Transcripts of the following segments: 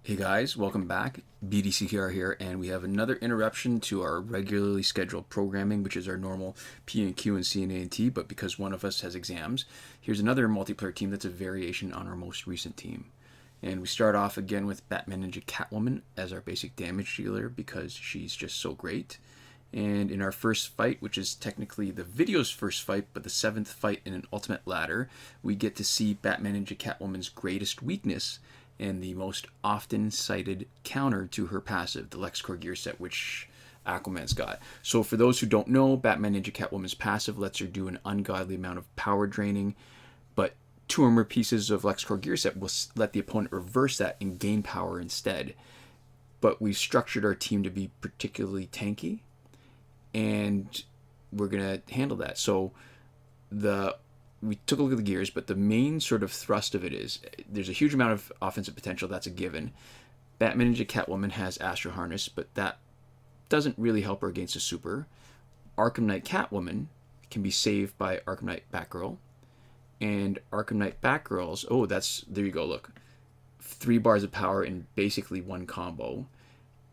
Hey guys, welcome back. BDCKR here, and we have another interruption to our regularly scheduled programming, which is our normal P and Q and C and A and T. But because one of us has exams, here's another multiplayer team that's a variation on our most recent team. And we start off again with Batman Ninja Catwoman as our basic damage dealer because she's just so great. And in our first fight, which is technically the video's first fight, but the 7th fight in an Ultimate Ladder, we get to see Batman Ninja Catwoman's greatest weakness and the most often cited counter to her passive, the LexCorp gear set, which Aquaman's got. So for those who don't know, Batman Ninja Catwoman's passive lets her do an ungodly amount of power draining, but 2 or more pieces of LexCorp gear set will let the opponent reverse that and gain power instead. But we've structured our team to be particularly tanky, and we're going to handle that. So we took a look at the gears, but the main sort of thrust of it is there's a huge amount of offensive potential. That's a given. Batman Ninja Catwoman has Astro Harness, but that doesn't really help her against a super. Arkham Knight Catwoman can be saved by Arkham Knight Batgirl. And Arkham Knight Batgirl's, there you go, look. 3 bars of power in basically one combo.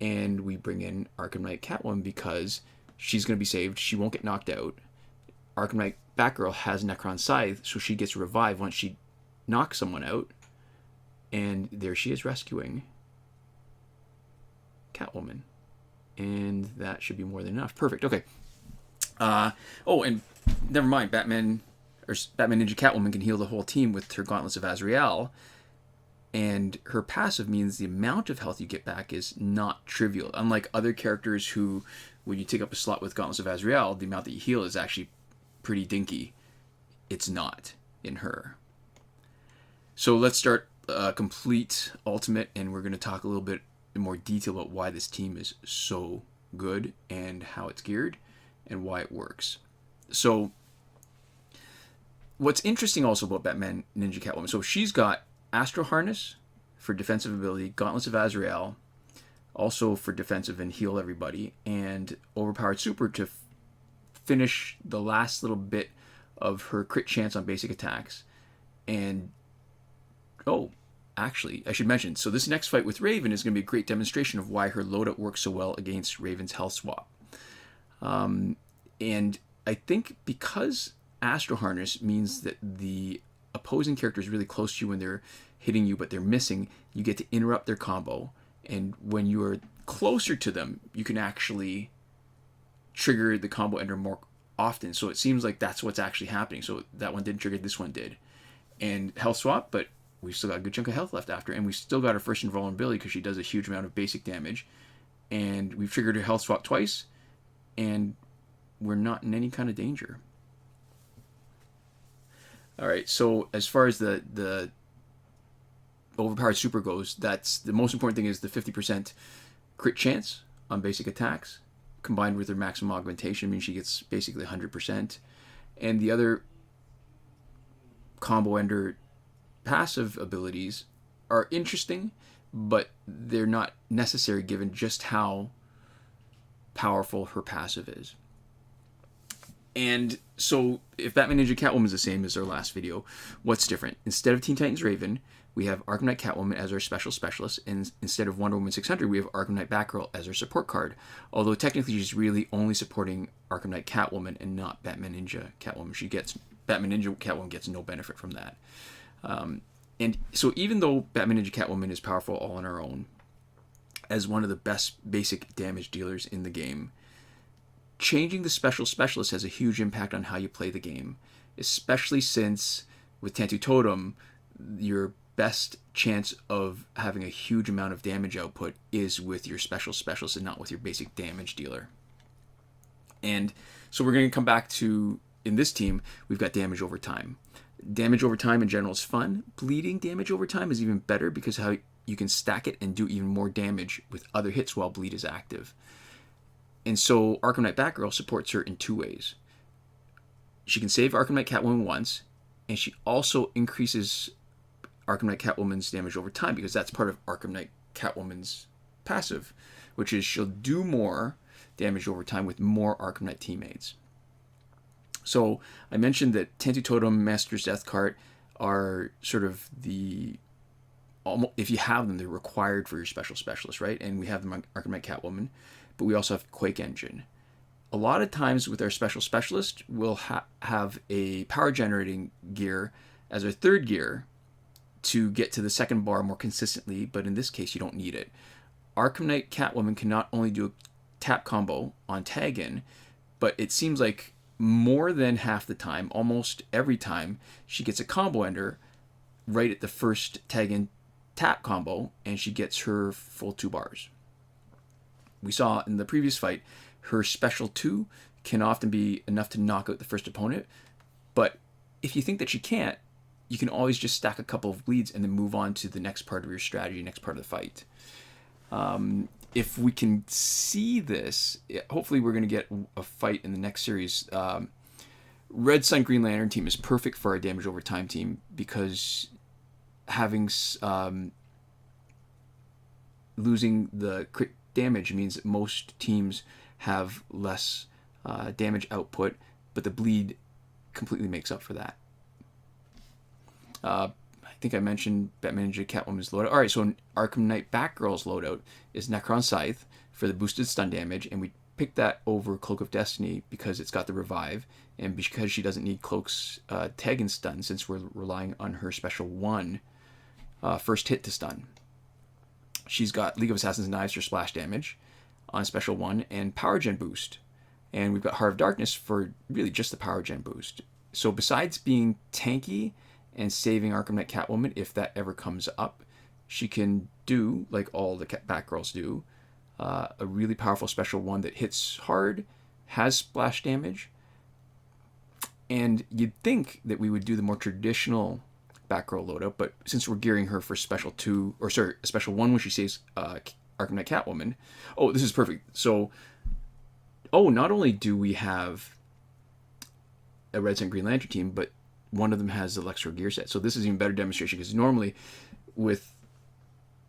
And we bring in Arkham Knight Catwoman because she's going to be saved. She won't get knocked out. Arkham Knight Batgirl has Necron Scythe, so she gets revived once she knocks someone out. And there she is rescuing Catwoman. And that should be more than enough. Perfect, okay. And never mind, Batman Ninja Catwoman can heal the whole team with her Gauntlets of Azrael. And her passive means the amount of health you get back is not trivial. Unlike other characters who, when you take up a slot with Gauntlets of Azrael, the amount that you heal is actually pretty dinky. It's not in her. So let's start complete ultimate, and we're going to talk a little bit in more detail about why this team is so good and how it's geared and why it works. So what's interesting also about Batman Ninja Catwoman, so she's got Astro Harness for defensive ability, Gauntlets of Azrael also for defensive and heal everybody, and Overpowered Super to finish the last little bit of her crit chance on basic attacks. And actually, I should mention, so this next fight with Raven is going to be a great demonstration of why her loadout works so well against Raven's health swap. And I think because Astro Harness means that the opposing character is really close to you when they're hitting you, but they're missing, you get to interrupt their combo. And when you are closer to them, you can actually trigger the combo ender more often. So it seems like that's what's actually happening. So that one didn't trigger, this one did. And health swap, but we've still got a good chunk of health left after. And we still got her first invulnerability because she does a huge amount of basic damage. And we've triggered her health swap twice. And we're not in any kind of danger. Alright, so as far as the Overpowered Super goes, that's the most important thing is the 50% crit chance on basic attacks, combined with her maximum augmentation, means she gets basically 100%. And the other combo ender passive abilities are interesting, but they're not necessary given just how powerful her passive is. And so if Batman Ninja Catwoman is the same as our last video, what's different? Instead of Teen Titans Raven, we have Arkham Knight Catwoman as our special specialist, and instead of Wonder Woman 600, we have Arkham Knight Batgirl as our support card. Although technically she's really only supporting Arkham Knight Catwoman and not Batman Ninja Catwoman. Batman Ninja Catwoman gets no benefit from that. And so even though Batman Ninja Catwoman is powerful all on her own, as one of the best basic damage dealers in the game, changing the special specialist has a huge impact on how you play the game, especially since with Tantu Totem, your best chance of having a huge amount of damage output is with your special specialist and not with your basic damage dealer. And so we're going to come back to, in this team, we've got damage over time. Damage over time in general is fun. Bleeding damage over time is even better because how you can stack it and do even more damage with other hits while bleed is active. And so Arkham Knight Batgirl supports her in 2 ways. She can save Arkham Knight Catwoman once, and she also increases Arkham Knight Catwoman's damage over time because that's part of Arkham Knight Catwoman's passive, which is she'll do more damage over time with more Arkham Knight teammates. So I mentioned that Tantu Totem, Master's Death Cart are sort of the if you have them, they're required for your special specialist, right? And we have them on Arkham Knight Catwoman, but we also have Quake Engine. A lot of times with our special specialist, we'll have a power generating gear as our third gear to get to the second bar more consistently, but in this case, you don't need it. Arkham Knight Catwoman can not only do a tap combo on tag in, but it seems like more than half the time, almost every time, she gets a combo ender right at the first tag in tap combo, and she gets her full 2 bars. We saw in the previous fight, her special 2 can often be enough to knock out the first opponent, but if you think that she can't, you can always just stack a couple of bleeds and then move on to the next part of your strategy, next part of the fight. If we can see this, hopefully we're going to get a fight in the next series. Red Sun Green Lantern team is perfect for our damage over time team because having losing the crit damage means that most teams have less damage output, but the bleed completely makes up for that. I think I mentioned Batman Ninja Catwoman's loadout. Alright, so Arkham Knight Batgirl's loadout is Necron Scythe for the boosted stun damage, and we picked that over Cloak of Destiny because it's got the revive, and because she doesn't need Cloak's tag and stun since we're relying on her special 1 first hit to stun. She's got League of Assassins Knives for splash damage on special 1 and power gen boost. And we've got Heart of Darkness for really just the power gen boost. So besides being tanky and saving Arkham Knight Catwoman if that ever comes up, she can do, like all the Batgirls do, a really powerful special 1 that hits hard, has splash damage, and you'd think that we would do the more traditional Batgirl loadout, but since we're gearing her for special 2, or sorry, special 1 when she saves Arkham Knight Catwoman, oh, this is perfect. So, not only do we have a Red Sun Green Lantern team, but one of them has the Lexor gear set. So this is even better demonstration because normally with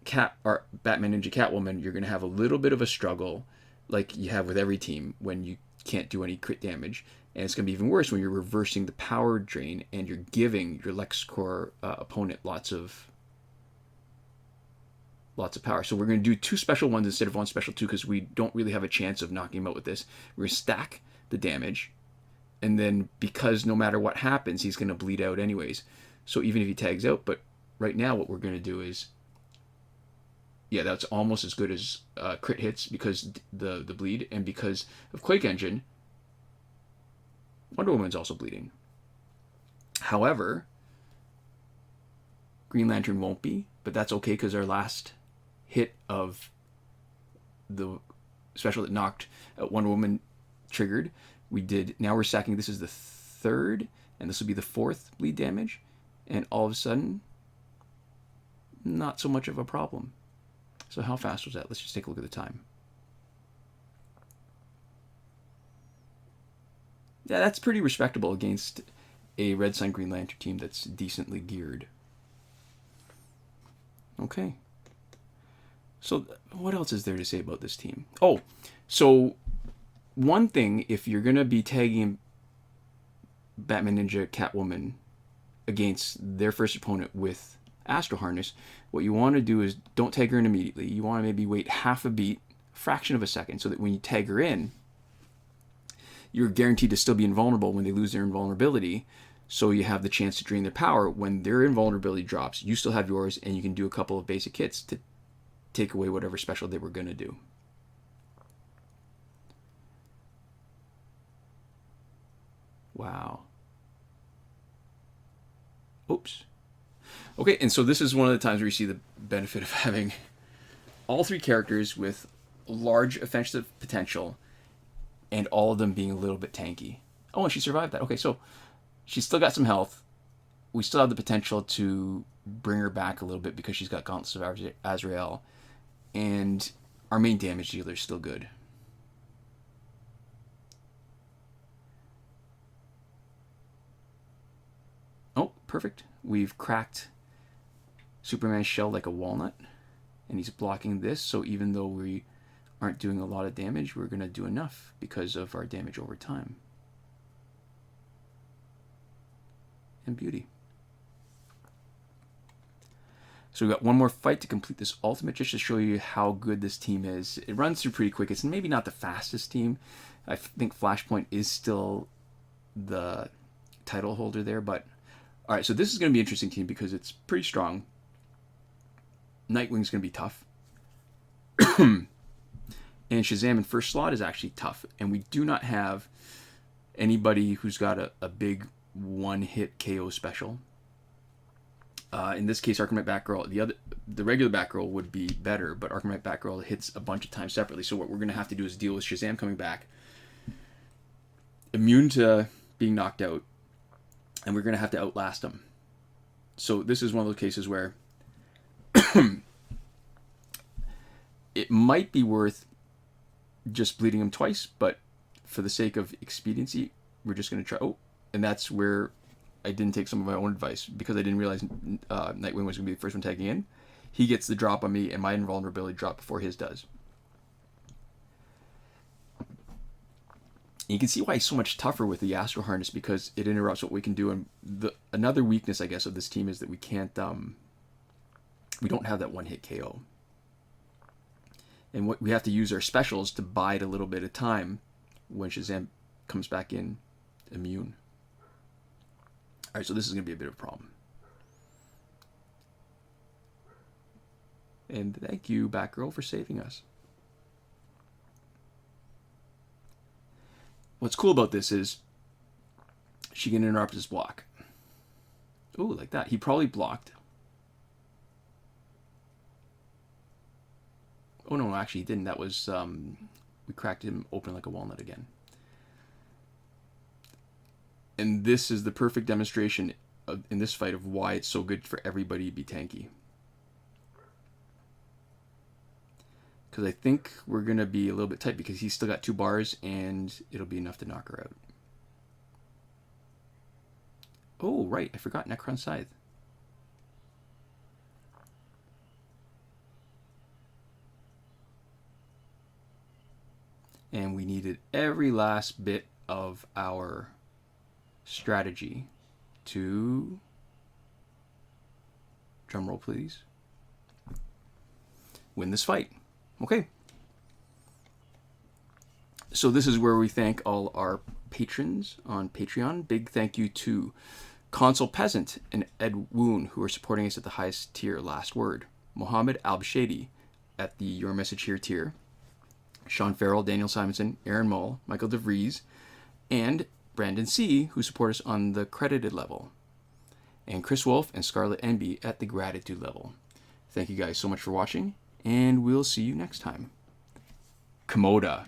Batman Ninja Catwoman, you're going to have a little bit of a struggle like you have with every team when you can't do any crit damage. And it's going to be even worse when you're reversing the power drain and you're giving your LexCorp opponent lots of power. So we're going to do 2 special 1s instead of 1 special 2 because we don't really have a chance of knocking him out with this. We're going to stack the damage. And then because no matter what happens, he's going to bleed out anyways. So even if he tags out, but right now what we're going to do is, yeah, that's almost as good as crit hits because the bleed, and because of Quake Engine, Wonder Woman's also bleeding. However, Green Lantern won't be, but that's okay because our last hit of the special that knocked out Wonder Woman triggered. Now we're stacking, this is the 3rd, and this will be the 4th bleed damage, and all of a sudden, not so much of a problem. So how fast was that? Let's just take a look at the time. Yeah, that's pretty respectable against a Red Sun Green Lantern team that's decently geared. Okay. So what else is there to say about this team? Oh, so one thing, if you're going to be tagging Batman Ninja Catwoman against their first opponent with Astro Harness, what you want to do is don't tag her in immediately. You want to maybe wait half a beat, fraction of a second, so that when you tag her in, you're guaranteed to still be invulnerable when they lose their invulnerability, so you have the chance to drain their power. When their invulnerability drops, you still have yours, and you can do a couple of basic hits to take away whatever special they were going to do. Wow. Oops. Okay, and so this is one of the times where you see the benefit of having all 3 characters with large offensive potential and all of them being a little bit tanky. Oh, and she survived that. Okay, so she's still got some health. We still have the potential to bring her back a little bit because she's got Gauntlets of Azrael. And our main damage dealer is still good. Oh, perfect. We've cracked Superman's shell like a walnut, and he's blocking this, so even though we aren't doing a lot of damage, we're going to do enough because of our damage over time. And beauty. So we've got one more fight to complete this ultimate, just to show you how good this team is. It runs through pretty quick. It's maybe not the fastest team. I think Flashpoint is still the title holder there, but all right, so this is going to be an interesting team because it's pretty strong. Nightwing's going to be tough. And Shazam in first slot is actually tough. And we do not have anybody who's got a big one-hit KO special. In this case, Arkham Knight Batgirl, the regular Batgirl would be better, but Arkham Knight Batgirl hits a bunch of times separately. So what we're going to have to do is deal with Shazam coming back, immune to being knocked out, and we're going to have to outlast him. So this is one of those cases where it might be worth just bleeding him twice, but for the sake of expediency, we're just going to try. Oh, and that's where I didn't take some of my own advice because I didn't realize Nightwing was going to be the first one tagging in. He gets the drop on me, and my invulnerability drop before his does. And you can see why he's so much tougher with the Astro Harness, because it interrupts what we can do. And another weakness, I guess, of this team is that we can't, we don't have that one-hit KO. And what we have to use our specials to bide a little bit of time when Shazam comes back in immune. All right, so this is going to be a bit of a problem. And thank you, Batgirl, for saving us. What's cool about this is she can interrupt his block. Oh, like that. He probably blocked. Oh, no, actually he didn't. That was, we cracked him open like a walnut again. And this is the perfect demonstration in this fight of why it's so good for everybody to be tanky. Because I think we're going to be a little bit tight because he's still got 2 bars and it'll be enough to knock her out. Oh, right. I forgot Necron Scythe. And we needed every last bit of our strategy to, drumroll please, win this fight. Okay. So this is where we thank all our patrons on Patreon. Big thank you to Consul Peasant and Edwoon, who are supporting us at the highest tier, Last Word. Mohammed Albshaiti at the Your Message Here tier. Shawn, Farrell, Daniel Simonson, Aaron Maule, Michael DeVries, and Brandon C., who support us on the credited level. And Chris Wolff and Scarlet Enby at the gratitude level. Thank you guys so much for watching, and we'll see you next time. Komoda.